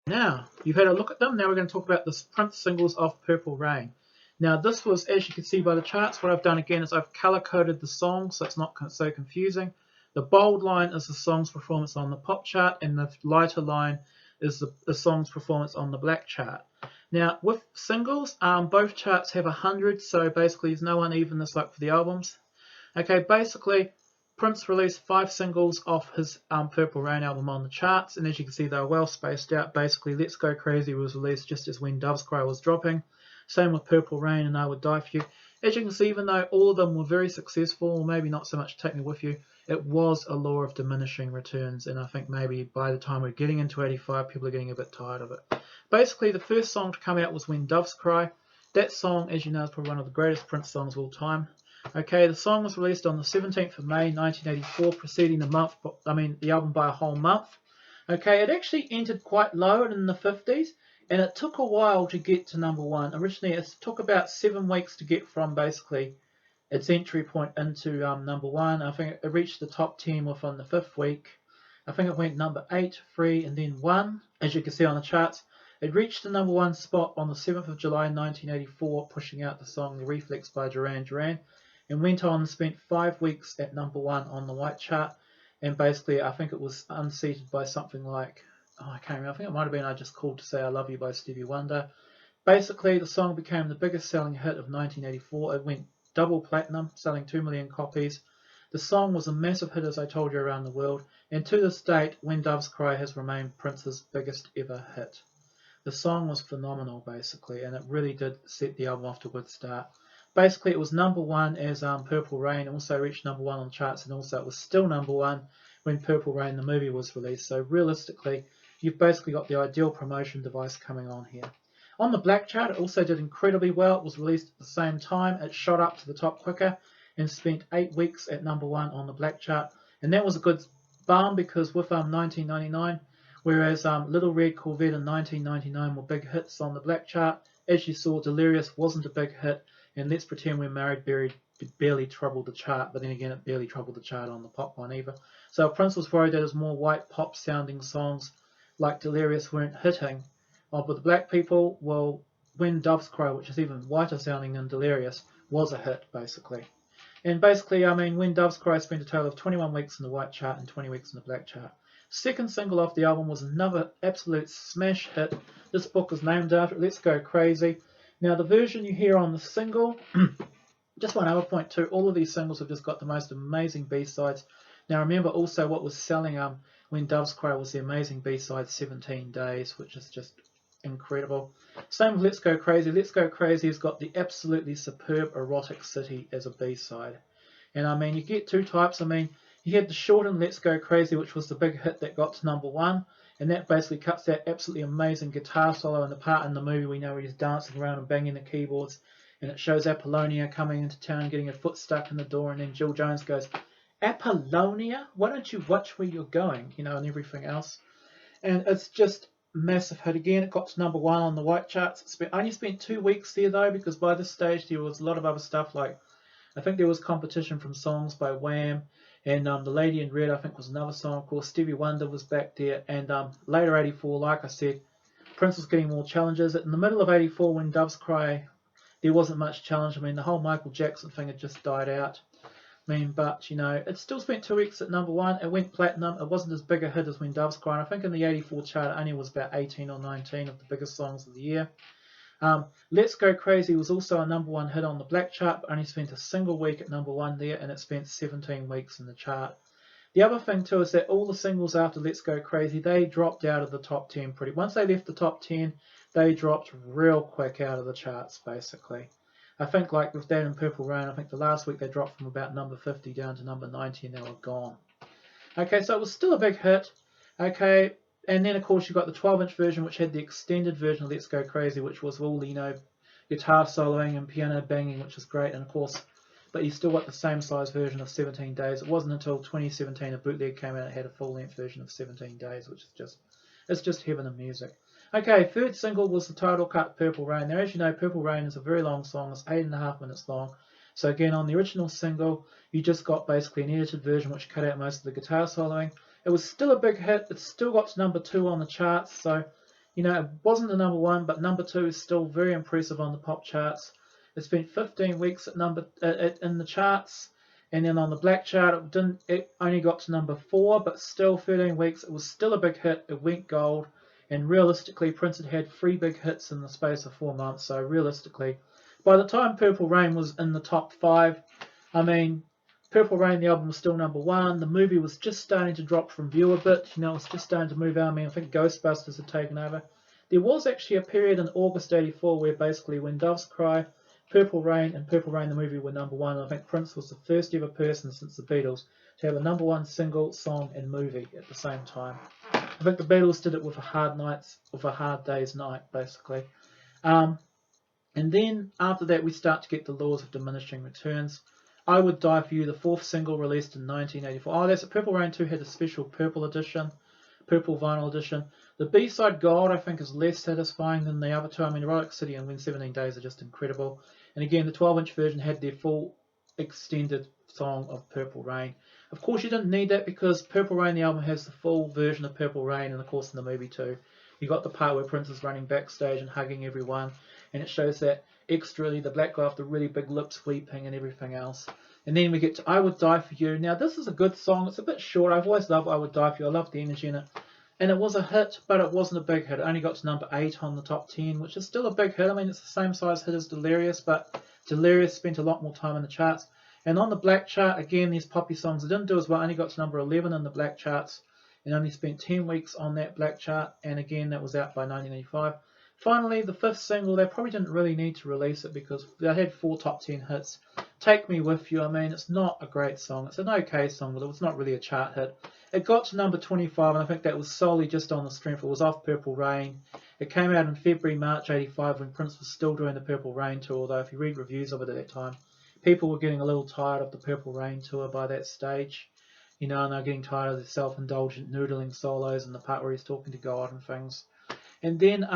Now, you've had a look at them. Now we're going to talk about the Prince singles of Purple Rain. Now, this was, as you can see by the charts, what I've done again is I've color-coded the songs so it's not so confusing. The bold line is the song's performance on the pop chart, and the lighter line is the song's performance on the black chart. Now, with singles, both charts have 100, so basically there's no unevenness like for the albums. Okay, basically, Prince released 5 singles off his Purple Rain album on the charts, and as you can see, they were well spaced out. Basically, Let's Go Crazy was released just as When Doves Cry was dropping. Same with Purple Rain and I Would Die For You. As you can see, even though all of them were very successful, or maybe not so much Take Me With You, it was a law of diminishing returns, and I think maybe by the time we're getting into 85, people are getting a bit tired of it. Basically, the first song to come out was When Doves Cry. That song, as you know, is probably one of the greatest Prince songs of all time. Okay, the song was released on the 17th of May 1984, preceding the album by a whole month. Okay, it actually entered quite low in the 50s, and it took a while to get to number 1. Originally, it took about 7 weeks to get from basically its entry point into number 1. I think it reached the top 10 within the 5th week. I think it went number 8, 3, and then 1, as you can see on the charts. It reached the number 1 spot on the 7th of July 1984, pushing out the song The Reflex by Duran Duran, and went on and spent 5 weeks at number 1 on the white chart. And basically, I think it was unseated by something like, I can't remember, I think it might have been I Just Called to Say I Love You by Stevie Wonder. Basically, the song became the biggest selling hit of 1984. It went double platinum, selling 2 million copies. The song was a massive hit, as I told you, around the world, and to this date, When Doves Cry has remained Prince's biggest ever hit. The song was phenomenal, basically, and it really did set the album off to a good start. Basically, it was number 1 as Purple Rain, also reached number 1 on the charts, and also it was still number 1 when Purple Rain, the movie, was released. So realistically, you've basically got the ideal promotion device coming on here. On the black chart, it also did incredibly well. It was released at the same time. It shot up to the top quicker and spent 8 weeks at number 1 on the black chart. And that was a good balm because with 1999, whereas Little Red Corvette and 1999 were big hits on the black chart, as you saw, Delirious wasn't a big hit, and Let's Pretend We're Married barely troubled the chart, but then again, it barely troubled the chart on the pop one either. So Prince was worried that his more white pop sounding songs like Delirious weren't hitting. But the black people, well, When Doves Cry, which is even whiter sounding than Delirious, was a hit, basically. And basically, When Doves Cry spent a total of 21 weeks in the white chart and 20 weeks in the black chart. Second single off the album was another absolute smash hit. This book is named after it, Let's Go Crazy. Now, the version you hear on the single, just one other point too, all of these singles have just got the most amazing B-sides. Now, remember also what was selling When Doves Cry was the amazing B-side 17 Days, which is just incredible. Same with Let's Go Crazy. Let's Go Crazy has got the absolutely superb Erotic City as a B-side. And you get two types. You had the shortened Let's Go Crazy, which was the big hit that got to number 1. And that basically cuts that absolutely amazing guitar solo in the part in the movie we know where he's dancing around and banging the keyboards. And it shows Apollonia coming into town, getting her foot stuck in the door, and then Jill Jones goes, "Apollonia? Why don't you watch where you're going?" And everything else. And it's just massive hit again. It got to number 1 on the white charts. Only spent 2 weeks there though, because by this stage there was a lot of other stuff like, I think there was competition from songs by Wham, and The Lady in Red, I think, was another song. Of course, Stevie Wonder was back there. And later 84, like I said, Prince was getting more challenges. In the middle of 84, When Doves Cry, there wasn't much challenge. The whole Michael Jackson thing had just died out. But, it still spent 2 weeks at number 1. It went platinum. It wasn't as big a hit as When Doves Cry. And I think in the 84 chart, it only was about 18 or 19 of the biggest songs of the year. Let's Go Crazy was also a number 1 hit on the black chart, but only spent a single week at number 1 there, and it spent 17 weeks in the chart. The other thing too is that all the singles after Let's Go Crazy, they dropped out of the top 10 once they left the top 10, they dropped real quick out of the charts, basically. I think like with that and Purple Rain, I think the last week they dropped from about number 50 down to number 90 and they were gone. Okay, so it was still a big hit. Okay, and then of course you got the 12-inch version, which had the extended version of Let's Go Crazy, which was all guitar soloing and piano banging, which is great. And of course, but you still got the same size version of 17 Days. It wasn't until 2017 a bootleg came out and had a full-length version of 17 Days, which is just heaven of music. Okay, third single was the title cut, Purple Rain. Now, as you know, Purple Rain is a very long song. It's 8.5 minutes long. So again, on the original single, you just got basically an edited version which cut out most of the guitar soloing. It was still a big hit. It still got to number 2 on the charts. So You know, it wasn't the number one, but number two is still very impressive on the pop charts. It spent 15 weeks at in the charts, and then on the black chart, it only got to number four, but still 13 weeks. It was still a big hit. It went gold, and realistically, Prince had three big hits in the space of 4 months. So realistically, by the time Purple Rain was in the top five, I mean, Purple Rain, the album, was still number one. The movie was just starting to drop from view a bit. You know, it was just starting to move out. I mean, I think Ghostbusters had taken over. There was actually a period in August '84 where basically When Doves Cry, Purple Rain, and Purple Rain the movie were number one. And I think Prince was the first ever person since the Beatles to have a number one single, song, and movie at the same time. I think the Beatles did it with a Hard Day's Night, basically. And then after that, we start to get the laws of diminishing returns. I Would Die For You, the fourth single released in 1984. Oh, that's it. Purple Rain 2 had a special purple edition, purple vinyl edition. The B-side Gold, I think, is less satisfying than the other two. I mean, Erotic City and When 17 Days are just incredible. And again, the 12-inch version had their full extended song of Purple Rain. Of course, you didn't need that because Purple Rain, the album, has the full version of Purple Rain, and of course in the movie too. You got the part where Prince is running backstage and hugging everyone, and it shows that extra, the black guy with the really big lips weeping and everything else. And then we get to I Would Die For You. Now, this is a good song. It's a bit short. I've always loved I Would Die For You. I love the energy in it. And it was a hit, but it wasn't a big hit. It only got to number 8 on the top 10, which is still a big hit. I mean, it's the same size hit as Delirious, but Delirious spent a lot more time in the charts. And on the black chart, again, these poppy songs, it didn't do as well. Only got to number 11 in the black charts and only spent 10 weeks on that black chart. And again, that was out by 1985. Finally, the fifth single, they probably didn't really need to release it because they had 4 top 10 hits. Take Me With You, I mean, it's not a great song. It's an okay song, but it was not really a chart hit. It got to number 25, and I think that was solely just on the strength. It was off Purple Rain. It came out in February, March '85 when Prince was still doing the Purple Rain tour, although if you read reviews of it at that time, people were getting a little tired of the Purple Rain tour by that stage. You know, and they're getting tired of the self-indulgent noodling solos and the part where he's talking to God and things. And then,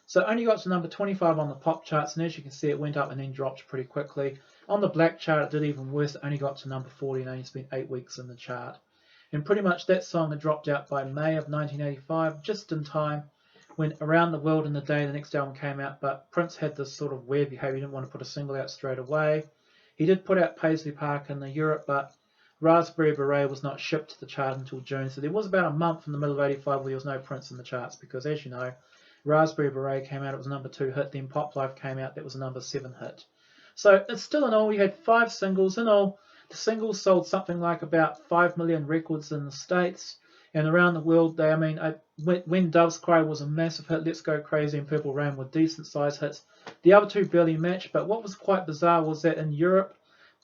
so it only got to number 25 on the pop charts, and as you can see, it went up and then dropped pretty quickly. On the black chart, it did even worse. It only got to number 40 and only spent 8 weeks in the chart. And pretty much that song had dropped out by May of 1985, just in time when Around the World in a Day, the next album, came out. But Prince had this sort of weird behaviour. He didn't want to put a single out straight away. He did put out Paisley Park in Europe, but Raspberry Beret was not shipped to the chart until June. So there was about a month in the middle of '85 where there was no Prince in the charts because, as you know, Raspberry Beret came out, it was a number 2 hit. Then Pop Life came out, that was a number 7 hit. So it's still in all, we had 5 singles. In all, the singles sold something like about 5 million records in the States. And around the world, When Doves Cry was a massive hit. Let's Go Crazy and Purple Rain were decent sized hits. The other two barely matched, but what was quite bizarre was that in Europe,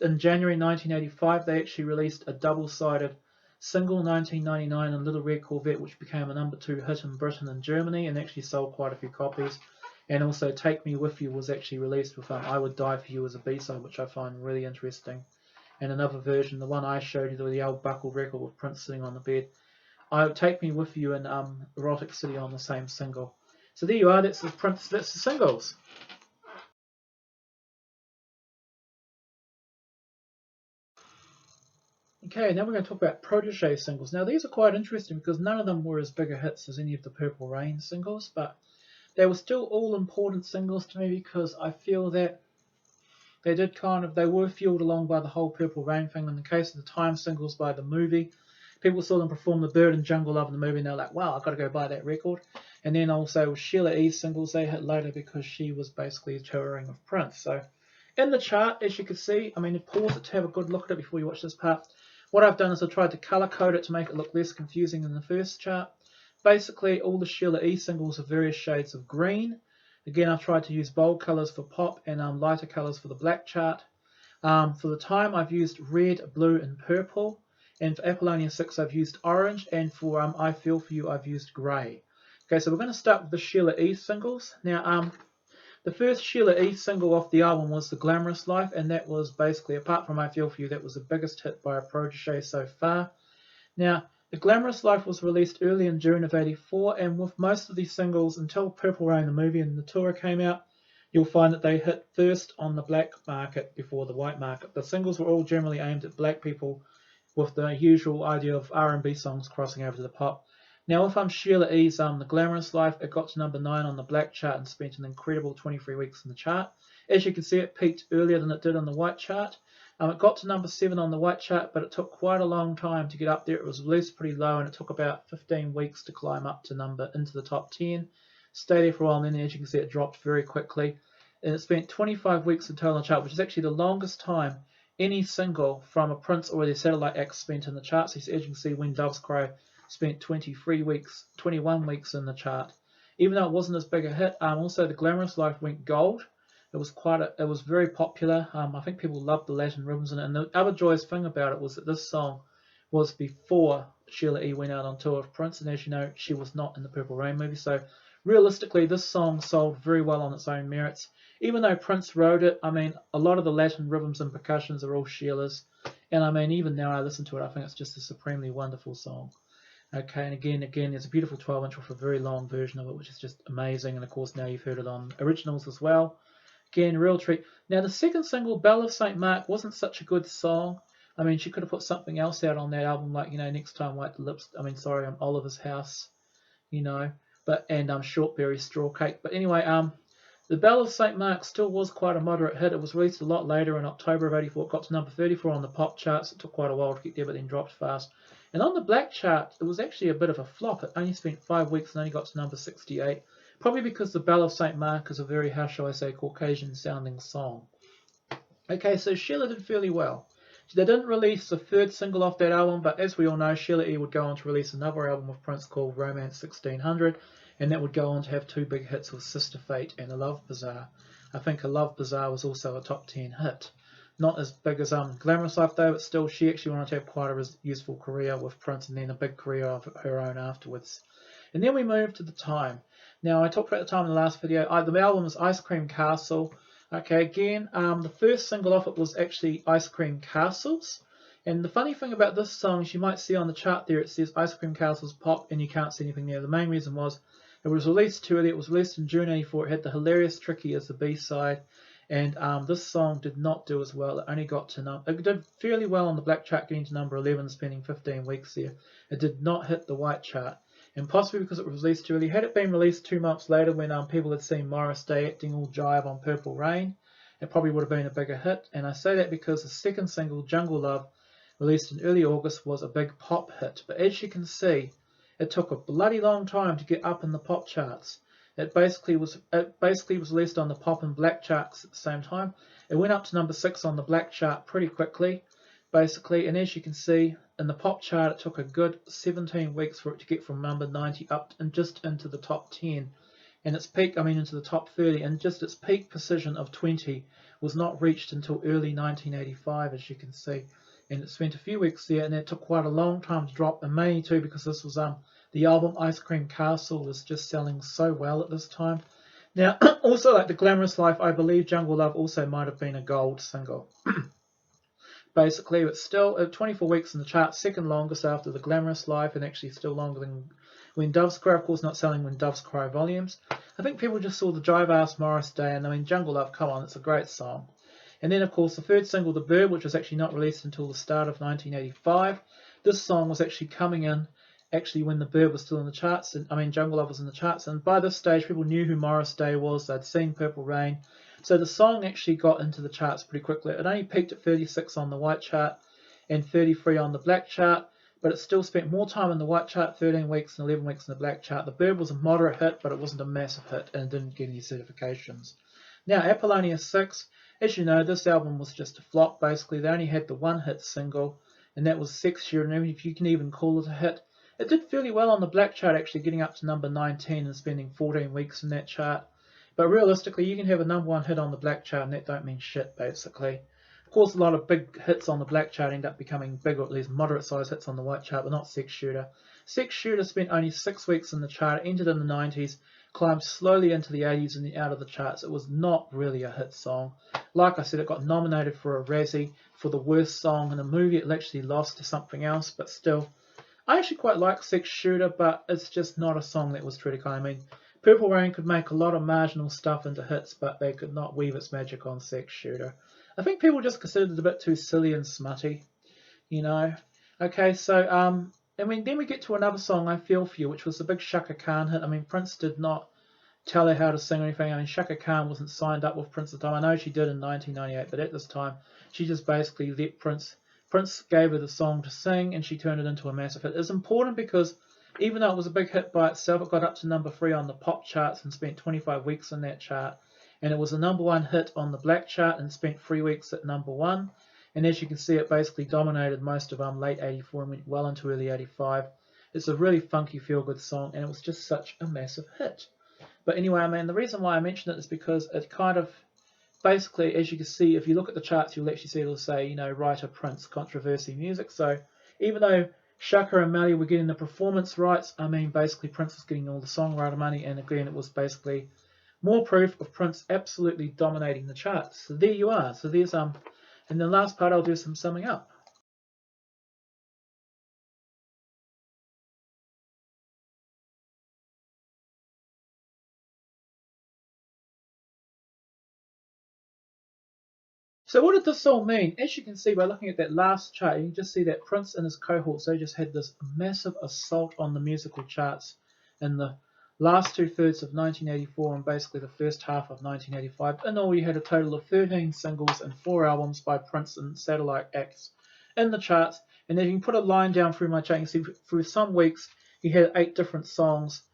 in January 1985, they actually released a double-sided single, 1999, and Little Red Corvette, which became a number 2 hit in Britain and Germany and actually sold quite a few copies. And also Take Me With You was actually released with I Would Die For You as a B-side, which I find really interesting. And another version, the one I showed you, the old buckled record with Prince sitting on the bed, I Would Take Me With You and Erotic City on the same single. So there you are, that's the Prince, that's the singles. Okay, now we're going to talk about Protege singles. Now these are quite interesting because none of them were as big a hits as any of the Purple Rain singles, but they were still all important singles to me because I feel that they were fueled along by the whole Purple Rain thing. In the case of the Time singles by the movie, people saw them perform The Bird and Jungle Love in the movie and they're like, wow, I've got to go buy that record. And then also Sheila E singles, they hit later because she was basically touring with Prince. So in the chart, as you can see, I mean, pause it to have a good look at it before you watch this part. What I've done is I've tried to colour code it to make it look less confusing than the first chart. Basically, all the Sheila E singles are various shades of green. Again, I've tried to use bold colours for pop and lighter colours for the black chart. For the Time, I've used red, blue and purple. And for Apollonia 6, I've used orange. And for I Feel For You, I've used grey. Okay, so we're going to start with the Sheila E singles. Now, the first Sheila E single off the album was The Glamorous Life. And that was basically, apart from I Feel For You, that was the biggest hit by a Protege so far. Now, The Glamorous Life was released early in June of '84, and with most of these singles, until Purple Rain the movie and the tour came out, you'll find that they hit first on the black market before the white market. The singles were all generally aimed at black people with the usual idea of R&B songs crossing over to the pop. Now with Sheila E's The Glamorous Life, it got to number 9 on the black chart and spent an incredible 23 weeks in the chart. As you can see, it peaked earlier than it did on the white chart. It got to number 7 on the white chart, but it took quite a long time to get up there. It was released pretty low, and it took about 15 weeks to climb up to into the top 10. Stay there for a while, and then as you can see, it dropped very quickly. And it spent 25 weeks in total on the chart, which is actually the longest time any single from a Prince or their satellite act spent in the charts. So as you can see, When Doves Cry spent 21 weeks in the chart. Even though it wasn't as big a hit, also The Glamorous Life went gold. It was very popular. I think people loved the Latin rhythms in it. And the other joyous thing about it was that this song was before Sheila E went out on tour with Prince, and as you know, she was not in the Purple Rain movie. So realistically, this song sold very well on its own merits. Even though Prince wrote it, I mean, a lot of the Latin rhythms and percussions are all Sheila's. And I mean, even now I listen to it, I think it's just a supremely wonderful song. Okay, and again, there's a beautiful 12-inch with a very long version of it, which is just amazing. And of course, now you've heard it on originals as well. Again, real treat. Now, the second single, Belle of St. Mark, wasn't such a good song. I mean, she could have put something else out on that album, like, you know, Next Time Wipe the Lips. I mean, sorry, Oliver's House, you know, and Shortberry Straw Cake. But anyway, the Belle of St. Mark still was quite a moderate hit. It was released a lot later in October of '84. It got to number 34 on the pop charts. It took quite a while to get there, but then dropped fast. And on the black chart, it was actually a bit of a flop. It only spent 5 weeks and only got to number 68. Probably because the Belle of St. Mark is a very, how shall I say, Caucasian-sounding song. Okay, so Sheila did fairly well. They didn't release the third single off that album, but as we all know, Sheila E would go on to release another album with Prince called Romance 1600, and that would go on to have 2 big hits with Sister Fate and A Love Bazaar. I think A Love Bazaar was also a top 10 hit. Not as big as Glamorous Life though, but still she actually wanted to have quite a useful career with Prince and then a big career of her own afterwards. And then we move to the time. Now, I talked about the time in the last video. The album is Ice Cream Castle. Okay, again, the first single off it was actually Ice Cream Castles. And the funny thing about this song is you might see on the chart there it says Ice Cream Castles Pop and you can't see anything there. The main reason was it was released too early. It was released in June '84. It had the Hilarious Tricky as the B-side. And this song did not do as well. It only got to it did fairly well on the black chart, getting to number 11, spending 15 weeks there. It did not hit the white chart. And possibly because it was released too early. Had it been released 2 months later when people had seen Morris Day acting all jive on Purple Rain, it probably would have been a bigger hit. And I say that because the second single, Jungle Love, released in early August, was a big pop hit. But as you can see, it took a bloody long time to get up in the pop charts. It basically was released on the pop and black charts at the same time. It went up to number 6 on the black chart pretty quickly, basically. And as you can see, in the pop chart, it took a good 17 weeks for it to get from number 90 up and just into the top 10. And its peak, into the top 30, and just its peak position of 20 was not reached until early 1985, as you can see. And it spent a few weeks there, and it took quite a long time to drop, and mainly too because this was the album Ice Cream Castle was just selling so well at this time. Now, also like The Glamorous Life, I believe Jungle Love also might have been a gold single. Basically, it's still 24 weeks in the chart, second longest after The Glamorous Life, and actually still longer than When Doves Cry. Of course, not selling When Doves Cry volumes. I think people just saw the jive-ass Morris Day, and Jungle Love, come on, it's a great song. And then, of course, the third single, The Bird, which was actually not released until the start of 1985. This song was actually coming in when The Bird was still in the charts, and Jungle Love was in the charts, and by this stage people knew who Morris Day was. They'd seen Purple Rain, so the song actually got into the charts pretty quickly. It only peaked at 36 on the white chart and 33 on the black chart, but it still spent more time in the white chart, 13 weeks and 11 weeks in the black chart. The Bird was a moderate hit, but it wasn't a massive hit and didn't get any certifications. Now, Apollonia 6, as you know, this album was just a flop. Basically, they only had the one hit single, and that was Sex Year, and if you can even call it a hit. It did fairly well on the black chart, actually getting up to number 19 and spending 14 weeks in that chart. But realistically, you can have a number 1 hit on the black chart and that don't mean shit, basically. Of course, a lot of big hits on the black chart end up becoming big, or at least moderate sized hits on the white chart, but not Sex Shooter. Sex Shooter spent only 6 weeks in the chart, entered in the 90s, climbed slowly into the 80s and then out of the charts. It was not really a hit song. Like I said, it got nominated for a Razzie for the worst song in a movie. It actually lost to something else, but still. I actually quite like Sex Shooter, but it's just not a song that was truly kind. Purple Rain could make a lot of marginal stuff into hits, but they could not weave its magic on Sex Shooter. I think people just considered it a bit too silly and smutty, you know. Okay, so I mean, then we get to another song, I Feel For You, which was the big Chaka Khan hit. I mean, Prince did not tell her how to sing or anything. I mean, Chaka Khan wasn't signed up with Prince at the time. I know she did in 1998, but at this time, she just basically let Prince. Prince gave her the song to sing, and she turned it into a massive hit. It's important because even though it was a big hit by itself, it got up to #3 on the pop charts and spent 25 weeks in that chart. And it was a #1 hit on the black chart and spent 3 weeks at #1. And as you can see, it basically dominated most of late 84 and went well into early 85. It's a really funky, feel-good song, and it was just such a massive hit. But anyway, I mean, the reason why I mention it is because it kind of, basically, as you can see, if you look at the charts, you'll actually see it'll say, you know, writer Prince, controversy music. So even though Chaka and Melly were getting the performance rights, I mean, basically Prince was getting all the songwriter money, and again, it was basically more proof of Prince absolutely dominating the charts. So there you are. So there's in the last part, I'll do some summing up. So what did this all mean? As you can see by looking at that last chart, you can just see that Prince and his cohorts, they just had this massive assault on the musical charts in the last 2/3 of 1984 and basically the first half of 1985. In all, you had a total of 13 singles and 4 albums by Prince and satellite acts in the charts. And if you can put a line down through my chart, you can see through some weeks, he had 8 different songs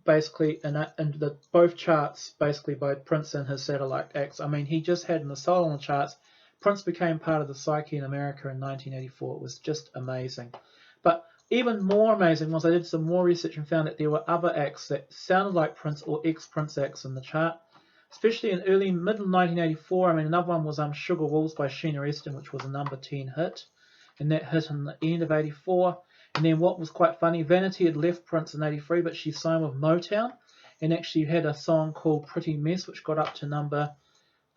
basically in the both charts basically by Prince and his satellite acts. I mean, he just had an assault on the charts. Prince became part of the psyche in America in 1984. It was just amazing. But even more amazing was I did some more research and found that there were other acts that sounded like Prince or ex-Prince acts in the chart, especially in middle 1984. I mean, another one was Sugar Walls by Sheila Easton, which was a #10 hit, and that hit in the end of 84. And then what was quite funny, Vanity had left Prince in 83, but she signed with Motown, and actually had a song called Pretty Mess, which got up to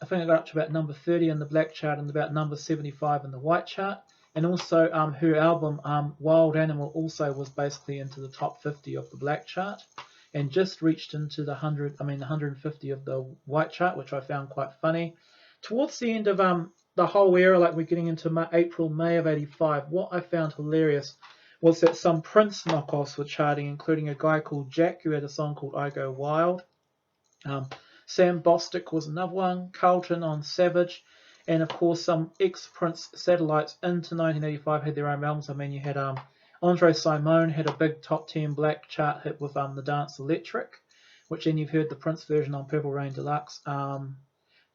I think it got up to about #30 in the black chart and about #75 in the white chart. And also her album Wild Animal also was basically into the top 50 of the black chart and just reached into the 150 of the white chart, which I found quite funny. Towards the end of the whole era, like we're getting into April, May of 85, what I found hilarious was that some Prince knockoffs were charting, including a guy called Jack who had a song called I Go Wild. Sam Bostic was another one, Carlton on Savage, and of course some ex-Prince satellites into 1985 had their own albums. I mean, you had Andre Simone had a big top 10 black chart hit with The Dance Electric, which then you've heard the Prince version on Purple Rain Deluxe.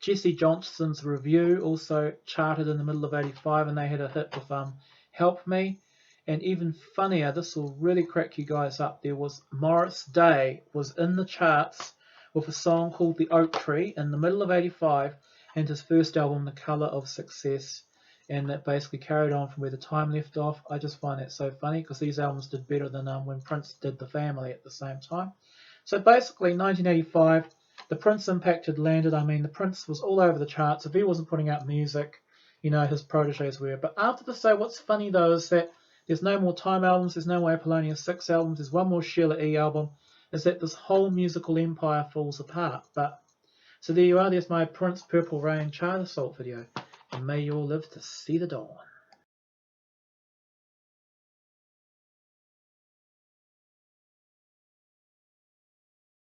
Jesse Johnson's Review also charted in the middle of 85, and they had a hit with Help Me. And even funnier, this will really crack you guys up, there was Morris Day was in the charts with a song called The Oak Tree in the middle of 85 and his first album, The Colour of Success. And that basically carried on from where the time left off. I just find that so funny because these albums did better than when Prince did The Family at the same time. So basically, 1985, the Prince impact had landed. I mean, the Prince was all over the charts. If he wasn't putting out music, you know, his proteges were. But after the show, what's funny though is that there's no more Time albums, there's no more Apollonia 6 albums, there's one more Sheila E album, is that this whole musical empire falls apart. But so there you are, there's my Prince Purple Rain chart assault video, and may you all live to see the dawn.